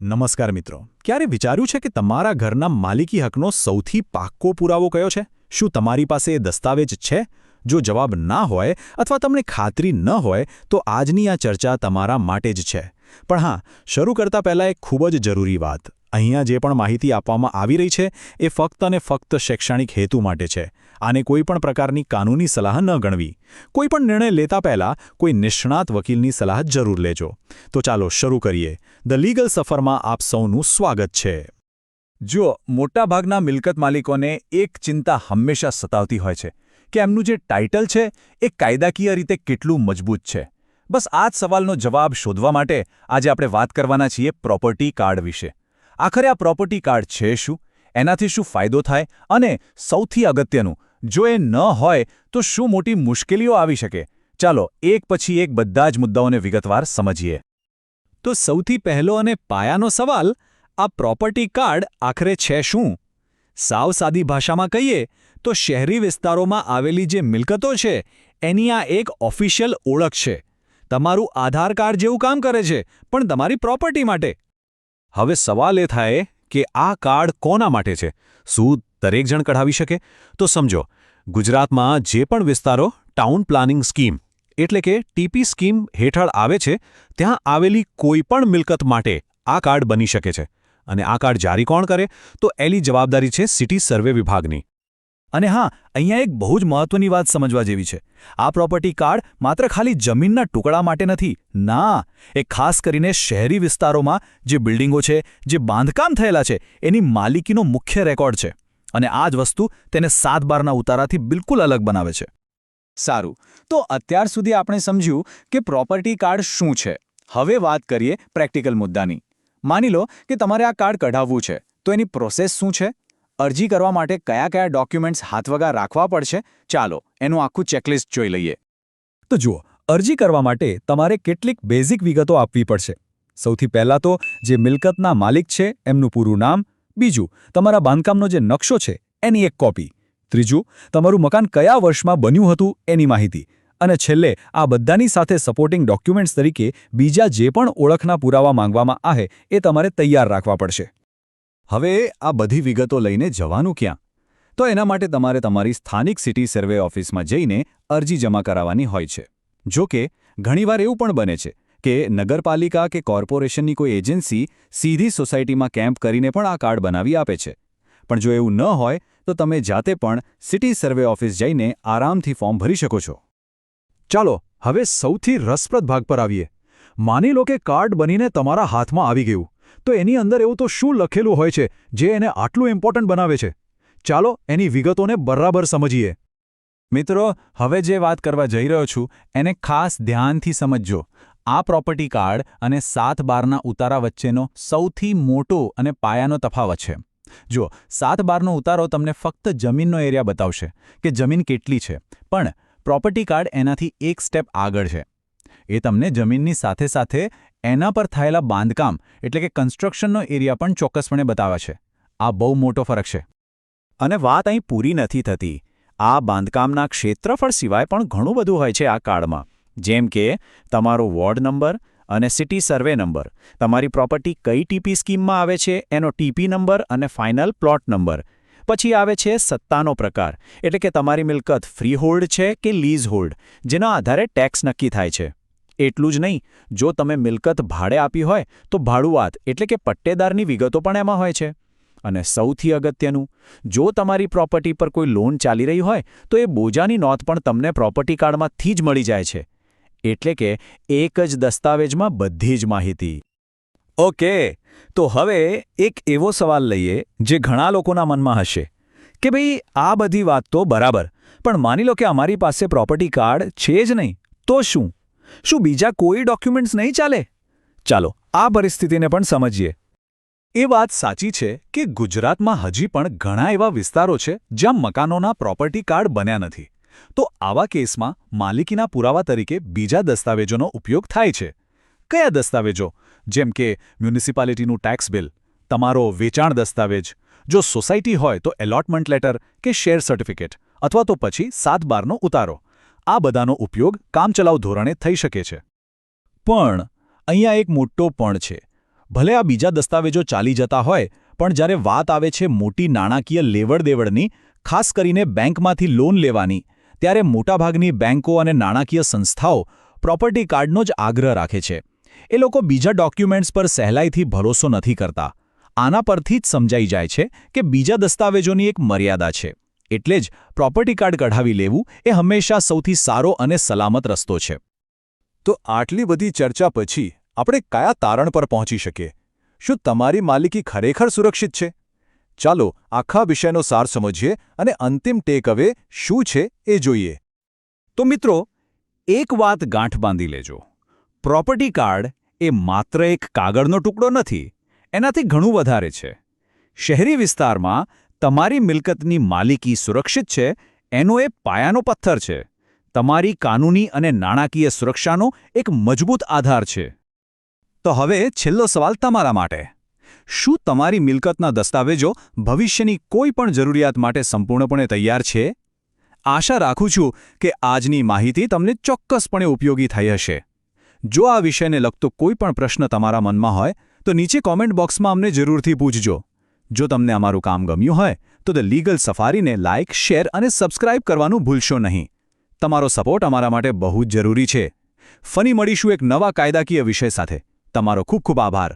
નમસ્કાર મિત્રો, ક્યારે વિચાર્યું છે કે તમારા ઘરના માલિકી હકનો સૌથી પાક્કો પુરાવો કયો છે? શું તમારી પાસે એ દસ્તાવેજ છે? જો જવાબ ના હોય અથવા તમને ખાતરી ન હોય તો આજની આ ચર્ચા તમારા માટે જ છે. પણ હા, શરૂ કરતા પહેલાં એક ખૂબ જ જરૂરી વાત. અહીંયા જે પણ માહિતી આપવામાં આવી રહી છે એ ફક્ત અને ફક્ત શૈક્ષણિક હેતુ માટે છે. આને કોઈપણ પ્રકારની કાનૂની સલાહ ન ગણવી. કોઈપણ નિર્ણય લેતા પહેલાં કોઈ નિષ્ણાત વકીલની સલાહ જરૂર લેજો. તો ચાલો શરૂ કરીએ. ધ લીગલ સફરમાં આપ સૌનું સ્વાગત છે. જુઓ, મોટાભાગના મિલકત માલિકોને એક ચિંતા હંમેશા સતાવતી હોય છે કે એમનું જે ટાઇટલ છે એ કાયદાકીય રીતે કેટલું મજબૂત છે. બસ આ જ સવાલનો જવાબ શોધવા માટે આજે આપણે વાત કરવાના છીએ પ્રોપર્ટી કાર્ડ વિશે. આખરે આ પ્રોપર્ટી કાર્ડ છે શું? એનાથી શું ફાયદો થાય? અને સૌથી અગત્યનું, જો એ ન હોય તો શું મોટી મુશ્કેલીઓ આવી શકે? ચાલો એક પછી એક બધા જ મુદ્દાઓને વિગતવાર સમજીએ. તો સૌથી પહેલો અને પાયાનો સવાલ, આ પ્રોપર્ટી કાર્ડ આખરે છે શું? સાવ સાદી ભાષામાં કહીએ તો શહેરી વિસ્તારોમાં આવેલી જે મિલકતો છે એની આ એક ઓફિશિયલ ઓળખ છે. તમારું આધાર કાર્ડ જેવું કામ કરે છે, પણ તમારી પ્રોપર્ટી માટે. હવે સવાલ એ થાય કે આ કાર્ડ કોના માટે છે? શું દરેક જણ કઢાવી શકે? તો સમજો, ગુજરાતમાં જે પણ વિસ્તારો ટાઉન પ્લાનિંગ સ્કીમ એટલે કે ટીપી સ્કીમ હેઠળ આવે છે ત્યાં આવેલી કોઈપણ મિલકત માટે આ કાર્ડ બની શકે છે. અને આ કાર્ડ જારી કોણ કરે? તો એની જવાબદારી છે સિટી સર્વે વિભાગની. અને હા, અહીંયા એક બહુ જ મહત્વની વાત સમજવા જેવી છે. આ પ્રોપર્ટી કાર્ડ માત્ર ખાલી જમીનના ટુકડા માટે નથી. ના, એ ખાસ કરીને શહેરી વિસ્તારોમાં જે બિલ્ડિંગો છે, જે બાંધકામ થયેલા છે, એની માલિકીનો મુખ્ય રેકોર્ડ છે. અને આ જ વસ્તુ તેને 7/12ના ઉતારાથી બિલકુલ અલગ બનાવે છે. સારું, તો અત્યાર સુધી આપણે સમજ્યું કે પ્રોપર્ટી કાર્ડ શું છે. હવે વાત કરીએ પ્રેક્ટિકલ મુદ્દાની. માની લો કે તમારે આ કાર્ડ કઢાવવું છે, તો એની પ્રોસેસ શું છે? અરજી કરવા માટે કયા કયા ડોક્યુમેન્ટ્સ હાથવગા રાખવા પડશે? ચાલો એનું આખું ચેકલિસ્ટ જોઈ લઈએ. તો જુઓ, અરજી કરવા માટે તમારે કેટલીક બેઝિક વિગતો આપવી પડશે. સૌથી પહેલાં તો જે મિલકતના માલિક છે એમનું પૂરું નામ. બીજું, તમારા બાંધકામનો જે નકશો છે એની એક કોપી. ત્રીજું, તમારું મકાન કયા વર્ષમાં બન્યું હતું એની માહિતી. અને છેલ્લે આ બધાની સાથે સપોર્ટિંગ ડોક્યુમેન્ટ્સ તરીકે બીજા જે પણ ઓળખના પુરાવા માંગવામાં આવે એ તમારે તૈયાર રાખવા પડશે. હવે આ બધી વિગતો લઈને જવાનું ક્યાં? તો એના માટે તમારે તમારી સ્થાનિક સિટી સર્વે ઓફિસમાં જઈને અરજી જમા કરાવવાની હોય છે. જો કે ઘણીવાર એવું પણ બને છે કે નગરપાલિકા કે કોર્પોરેશનની કોઈ એજન્સી સીધી સોસાયટીમાં કેમ્પ કરીને પણ આ કાર્ડ બનાવી આપે છે. પણ જો એવું ન હોય તો તમે જાતે પણ સિટી સર્વે ઓફિસ જઈને આરામથી ફોર્મ ભરી શકો છો. ચાલો હવે સૌથી રસપ્રદ ભાગ પર આવીએ. માની લો કે કાર્ડ બનીને તમારા હાથમાં આવી ગયું, તો એની અંદર એવું તો શું લખેલું હોય છે જે એને આટલું ઇમ્પોર્ટન્ટ બનાવે છે? ચાલો એની વિગતોને બરાબર સમજીએ. મિત્રો, હવે જે વાત કરવા જઈ રહ્યો છું એને ખાસ ધ્યાનથી સમજજો. આ પ્રોપર્ટી કાર્ડ અને 7/12ના ઉતારા વચ્ચેનો સૌથી મોટો અને પાયાનો તફાવત છે. જો 7/12નો ઉતારો તમને ફક્ત જમીનનો એરિયા બતાવશે કે જમીન કેટલી છે, પણ પ્રોપર્ટી કાર્ડ એનાથી એક સ્ટેપ આગળ છે. એ તમને જમીનની સાથે સાથે એના પર થયેલા બાંધકામ એટલે કે કન્સ્ટ્રક્શનનો એરિયા પણ ચોક્કસપણે બતાવે છે. આ બહુ મોટો ફરક છે. અને વાત અહીં પૂરી નથી થતી. આ બાંધકામના ક્ષેત્રફળ સિવાય પણ ઘણું બધું હોય છે આ કાર્ડમાં. જેમ કે તમારો વોર્ડ નંબર અને સિટી સર્વે નંબર, તમારી પ્રોપર્ટી કઈ ટીપી સ્કીમમાં આવે છે એનો ટીપી નંબર અને ફાઇનલ પ્લોટ નંબર. પછી આવે છે સત્તાનો પ્રકાર, એટલે કે તમારી મિલકત ફ્રી હોલ્ડ છે કે લીઝ હોલ્ડ, જેના આધારે ટેક્સ નક્કી થાય છે. એટલું જ નહીં, જો તમે મિલકત ભાડે આપી હોય તો ભાડુઆત એટલે કે પટ્ટેદારની વિગતો પણ એમાં હોય છે. અને સૌથી અગત્યનું, જો તમારી પ્રોપર્ટી પર કોઈ લોન ચાલી રહી હોય તો એ બોજાની નોંધ પણ તમને પ્રોપર્ટી કાર્ડમાંથી જ મળી જાય છે. એટલે કે એક જ દસ્તાવેજમાં બધી જ માહિતી. ઓકે, તો હવે એક એવો સવાલ લઈએ જે ઘણા લોકોના મનમાં હશે કે ભાઈ આ બધી વાત તો બરાબર, પણ માની લો કે અમારી પાસે પ્રોપર્ટી કાર્ડ છે જ નહીં, તો શું? શું બીજા કોઈ ડોક્યુમેન્ટ્સ નહીં ચાલે? ચાલો આ પરિસ્થિતિને પણ સમજીએ. એ વાત સાચી છે કે ગુજરાતમાં હજી પણ ઘણા એવા વિસ્તારો છે જ્યાં મકાનોના પ્રોપર્ટી કાર્ડ બન્યા નથી. તો આવા કેસમાં માલિકીના પુરાવા તરીકે બીજા દસ્તાવેજોનો ઉપયોગ થાય છે. કયા દસ્તાવેજો? જેમ કે મ્યુનિસિપાલિટીનું ટેક્સ બિલ, તમારો વેચાણ દસ્તાવેજ, જો સોસાયટી હોય તો એલોટમેન્ટ લેટર કે શેર સર્ટિફિકેટ, અથવા તો પછી 7/12નો ઉતારો. આ બધાનો ઉપયોગ કામચલાઉ ધોરણે થઈ શકે છે. પણ અહીંયા એક મોટો પણ છે. ભલે આ બીજા દસ્તાવેજો ચાલી જતા હોય, પણ જ્યારે વાત આવે છે મોટી નાણાકીય લેવડદેવડની, ખાસ કરીને બેંકમાંથી લોન લેવાની, ત્યારે મોટાભાગની બેંકો અને નાણાકીય સંસ્થાઓ પ્રોપર્ટી કાર્ડનો જ આગ્રહ રાખે છે. એ લોકો બીજા ડોક્યુમેન્ટ્સ પર સહેલાઈથી ભરોસો નથી કરતા. આના પરથી જ સમજાઈ જાય છે કે બીજા દસ્તાવેજોની એક મર્યાદા છે. એટલે જ પ્રોપર્ટી કાર્ડ કઢાવી લેવું એ હંમેશા સૌથી સારો અને સલામત રસ્તો છે. તો આટલી બધી ચર્ચા પછી આપણે કયા તારણ પર પહોંચી શકીએ? શું તમારી માલિકી ખરેખર સુરક્ષિત છે? ચાલો આખા વિષયનો સાર સમજીએ અને અંતિમ ટેકઅવે શું છે એ જોઈએ. તો મિત્રો, એક વાત ગાંઠ બાંધી લેજો. પ્રોપર્ટી કાર્ડ એ માત્ર એક કાગળનો ટુકડો નથી, એનાથી ઘણું વધારે છે. શહેરી વિસ્તારમાં તમારી મિલકતની માલિકી સુરક્ષિત છે એનો એ પાયાનો પથ્થર છે. તમારી કાનૂની અને નાણાકીય સુરક્ષાનો એક મજબૂત આધાર છે. તો હવે છેલ્લો સવાલ તમારા માટે. શું તમારી મિલકતના દસ્તાવેજો ભવિષ્યની કોઈ પણ જરૂરિયાત માટે સંપૂર્ણપણે તૈયાર છે? આશા રાખું છું કે આજની માહિતી તમને ચોક્કસપણે ઉપયોગી થઈ હશે. જો આ વિષયને લગતો કોઈ પણ પ્રશ્ન તમારા મનમાં હોય તો નીચે કોમેન્ટ બોક્સમાં અમને જરૂરથી પૂછજો. જો તમને અમારું કામ ગમ્યું હોય તો ધ લીગલ સફારીને લાઇક, શેર અને સબસ્ક્રાઇબ કરવાનું ભૂલશો નહીં. તમારો સપોર્ટ અમારા માટે બહુ જ જરૂરી છે. ફરી મળીશું એક નવા કાયદાકીય વિષય સાથે. તમારો ખૂબ ખૂબ આભાર.